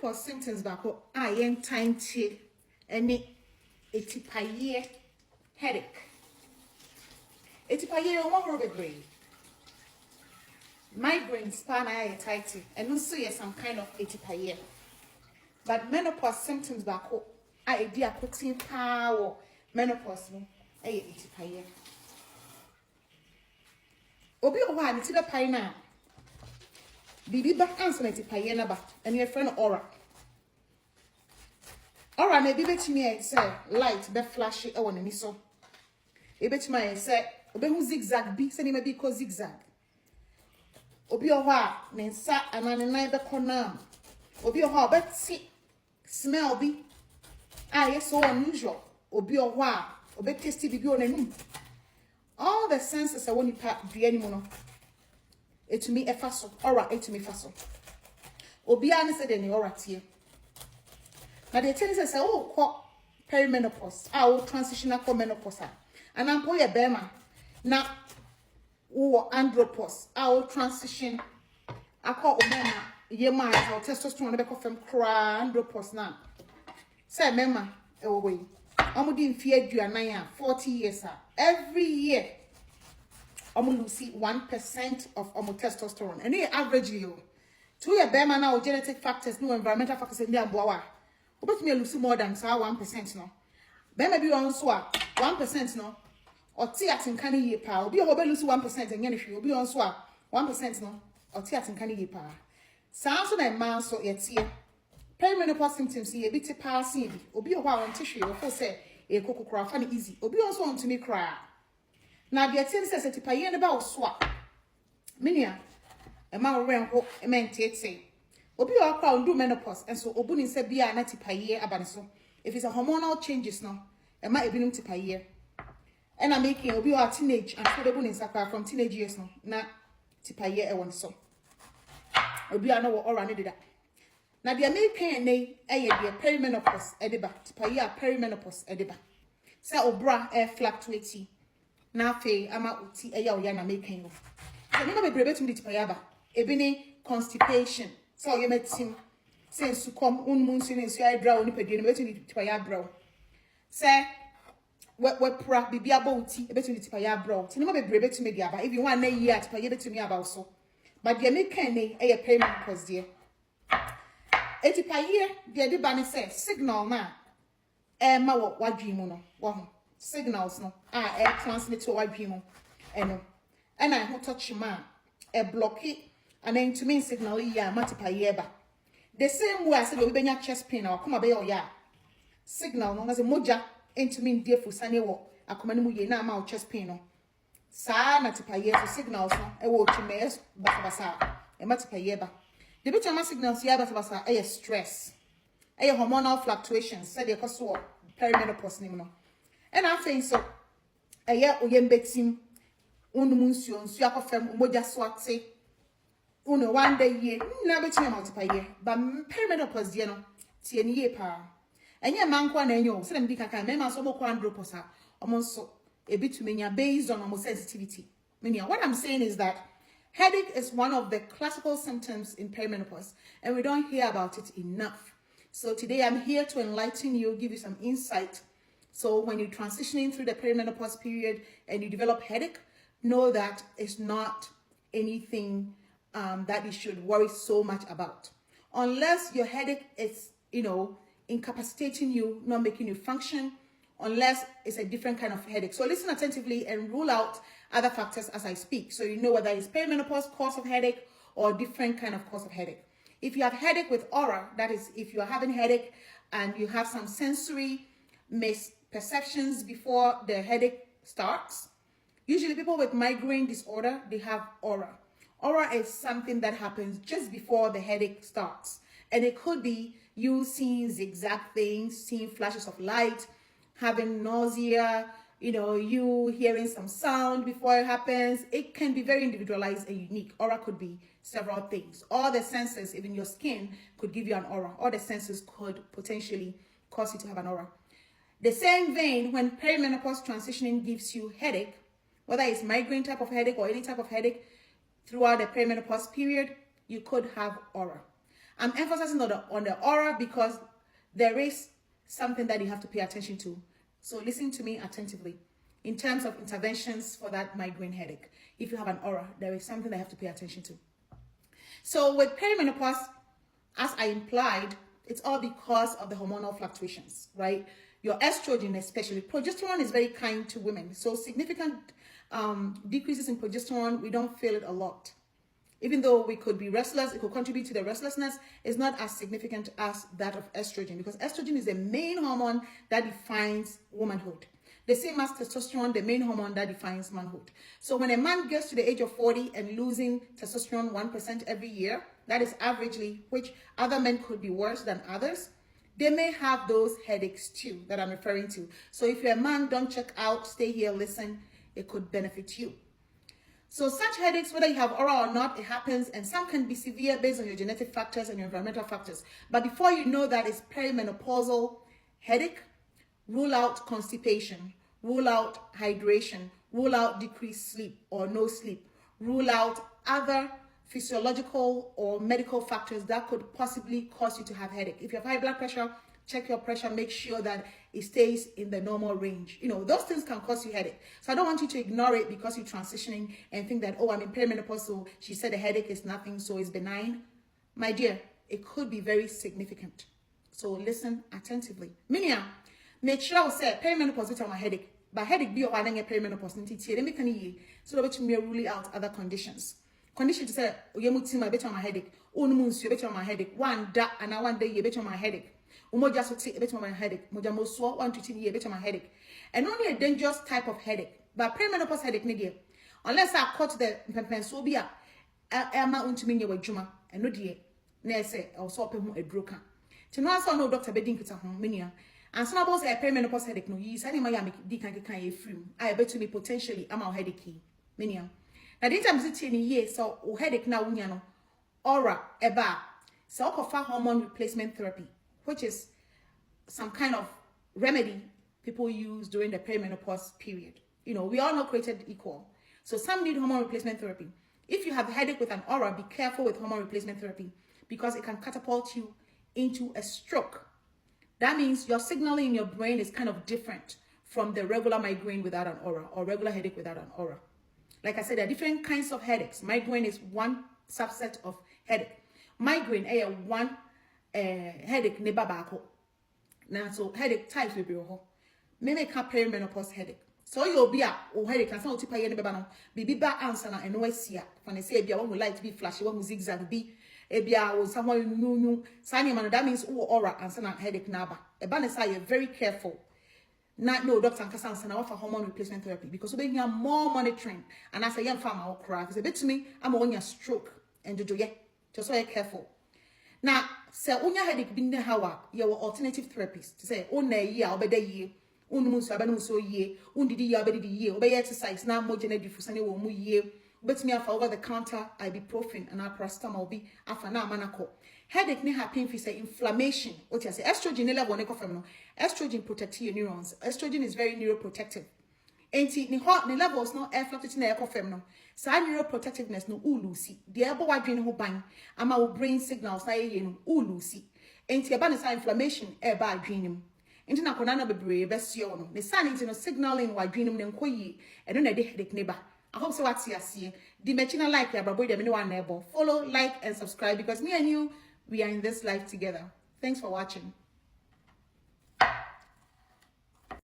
menopause symptoms back yen time tea any etipaye headache. Etipaye one rubber brain. Migraine span I tighty and also yes some kind of etipaye. But menopause symptoms back I dear putting power menopause me etipaye. Obi o wa ni ti be pai na bibi ba answer na etipaye na ba and your friend aura. Aura na bibi betimi e say light be flash e won ni so. E betimi e say obi hu zigzag bi say ni ma bi ko zigzag. Obi o wa ne nsa anane nan be kona. Obi o wa obeti smell bi yes so unusual. Obi o wa obi tasty bibi on anum. All the senses I want to pack the animal. It to me a faso, aura it to me faso. Obi an said any aura here. Now the tennis say, oh, call perimenopause. I will transition to menopause. And I'm boy a bema. Now, oh, andropause. I will transition. I call Omena. Ye man, our testosterone never come from cry andropause now. Say, Mema, away. I'm doing fear you and 40 years. Every year, I'm lose 1% of testosterone. And they average you. 2 year bear man now genetic factors, no environmental factors in there. Boa. But me lose more than 1% no. Bear maybe on swa 1% no. Or teat in canny year power. Be over lose 1% and if you be on swa 1% no. Or teat in canny year power. Sounds on a man so yet here. Perimenopause symptoms here, a bit passing. Obi a while on tissue, or say a cocoa craft and easy. Obi also want to me cry. Now the attendant says that I about swap. Minia, a man around a man say. Obi a crowd do menopause, and so Obuni said be a natty per year abanso. If it's a hormonal changes now, a might be to per year. And I'm making Obi a teenage and for the bunny sakra from teenage years now. Na tipa year I want so. Obi a no or needed that. Now the American nay the perimenopause ediba tipa year perimenopause ediba. Say obra air fluctuating. Na fe ama uti eya oyana making you. So you know be brebe to me tipa yaba. Ebini constipation. So you met him since to come unmunsi in so I draw ni pedi no between tipa ya bro. Say we pra bibia bouti e between tipa ya bro. Ti no be brebe to me dia ba. If you want na year tipa ye between about so. But the American nay perimenopause there. Etipa year the bani say signal na ma what dream no wo signals no transmit to what dream eno and I who touch man block it and then to me signal ya matipa year ba the same way I said we benya chest pain or come be ya signal no as a moja into me dear for sane wo akomani mu ye na ma chest pain no sa na tipa year signals no e wo chimes basa e matipa year ba. The bit of signals here that a stress, a hormonal fluctuations, said the cause of perimenopause. And I think so. A year or yem betim, unmunsion, suakofem, moja swati, uno 1 day year, never to multiply year, but perimenopause, you know, ten year power. And your man quan and you, send big can, member so quandroposa, almost so a bit to me based on almost sensitivity. Meaning, what I'm saying is that. Headache is one of the classical symptoms in perimenopause, and we don't hear about it enough. So today I'm here to enlighten you, give you some insight. So when you're transitioning through the perimenopause period and you develop headache, know that it's not anything that you should worry so much about. Unless your headache is, incapacitating you, not making you function, unless it's a different kind of headache. So listen attentively and rule out other factors as I speak. So you know whether it's perimenopause cause of headache or different kind of cause of headache. If you have headache with aura, that is if you are having headache and you have some sensory misperceptions before the headache starts. Usually people with migraine disorder, they have aura. Aura is something that happens just before the headache starts. And it could be you seeing zigzag things, seeing flashes of light, having nausea, you hearing some sound before it happens. It can be very individualized and unique. Aura could be several things. All the senses, even your skin, could give you an aura. All the senses could potentially cause you to have an aura. The same vein, when perimenopause transitioning gives you headache, whether it's migraine type of headache or any type of headache throughout the perimenopause period, you could have aura. I'm emphasizing on the aura because there is something that you have to pay attention to. So listen to me attentively. In terms of interventions for that migraine headache, if you have an aura, there is something that you have to pay attention to. So with perimenopause, as I implied, it's all because of the hormonal fluctuations, right? Your estrogen, especially progesterone, is very kind to women. So significant decreases in progesterone, we don't feel it a lot. Even though we could be restless, it could contribute to the restlessness, it's not as significant as that of estrogen, because estrogen is the main hormone that defines womanhood. The same as testosterone, the main hormone that defines manhood. So when a man gets to the age of 40 and losing testosterone 1% every year, that is averagely, which other men could be worse than others, they may have those headaches too that I'm referring to. So if you're a man, don't check out, stay here, listen, it could benefit you. So such headaches, whether you have aura or not, it happens, and some can be severe based on your genetic factors and your environmental factors. But before you know that it's perimenopausal headache, rule out constipation, rule out hydration, rule out decreased sleep or no sleep, rule out other physiological or medical factors that could possibly cause you to have headache. If you have high blood pressure, check your pressure, make sure that it stays in the normal range. You know, those things can cause you headache. So I don't want you to ignore it because you're transitioning and think that, oh, I'm in perimenopause, so she said the headache is nothing, so it's benign. My dear, it could be very significant. So listen attentively. Minia, make sure I say perimenopause is my headache. But headache be or perimenopause, let me can ye so that we rule out other conditions. Condition to say, Yemutima bet on my headache, Unmunsu bet on my headache, one da and I 1 day you bet on my headache. Umoja so take a bit on my headache, Mojamo so 1 to 2 years bet on my headache. And only a dangerous type of headache, but perimenopause headache, Nidia. Unless I caught the pensobia, Emma untuminia with Juma, and no dear, Nesse, or swap him a broker. To know I no Dr. Bedin Kita home, Minia. And some about a perimenopause headache, no, ye sending my decan free. I bet to me potentially, I'm our headache, Minia. Now, this time sitting in years, so headache now, unyano, aura, eba, so offer hormone replacement therapy, which is some kind of remedy people use during the perimenopause period. You know, we all know created equal. So some need hormone replacement therapy. If you have a headache with an aura, be careful with hormone replacement therapy because it can catapult you into a stroke. That means your signaling in your brain is kind of different from the regular migraine without an aura or regular headache without an aura. Like I said, there are different kinds of headaches. Migraine is one subset of headache. Migraine is one headache neba bako. Now, so headache types will be ho. Maybe perimenopause headache. So you'll be a headache and sound tipa yen bebano. Bibi ba answer na eno esia. When they say one will light be flashy, one will zigzag be. Ebia or someone new signing man. That means aura answer na headache naba. Ebanesa, you're very careful. Not no doctor and Kassan and offer hormone replacement therapy because we have more monitoring. And as a young farmer, I'll cry because a bit to me, I'm on your stroke and do just so you're careful. Now, say on your headache being the hawa, your alternative therapist to say, oh, nay, yeah, obey the year, unmusa, so ye, undidi yabedi ye, obey exercise now more genetic for Sunday or mu ye, but me for over the counter, ibuprofen and paracetamol be after now manako. Headache may happen if you say inflammation. What you say, estrogen level on estrogen protects your neurons. Estrogen is very neuroprotective. And see, the levels no air fluctuating air confirm. So neuroprotectiveness no ulusi. The elbow wide drain whole bang. And my brain signals na ye ulusi. And see about the inflammation air by dream. Into na konana be brave best yo. The sun into no signaling wide dream then koyi. And then a headache neighbor. I hope so what's here. The machine like ya but them one neighbor. Follow, like, and subscribe because me and you we are in this life together. Thanks for watching.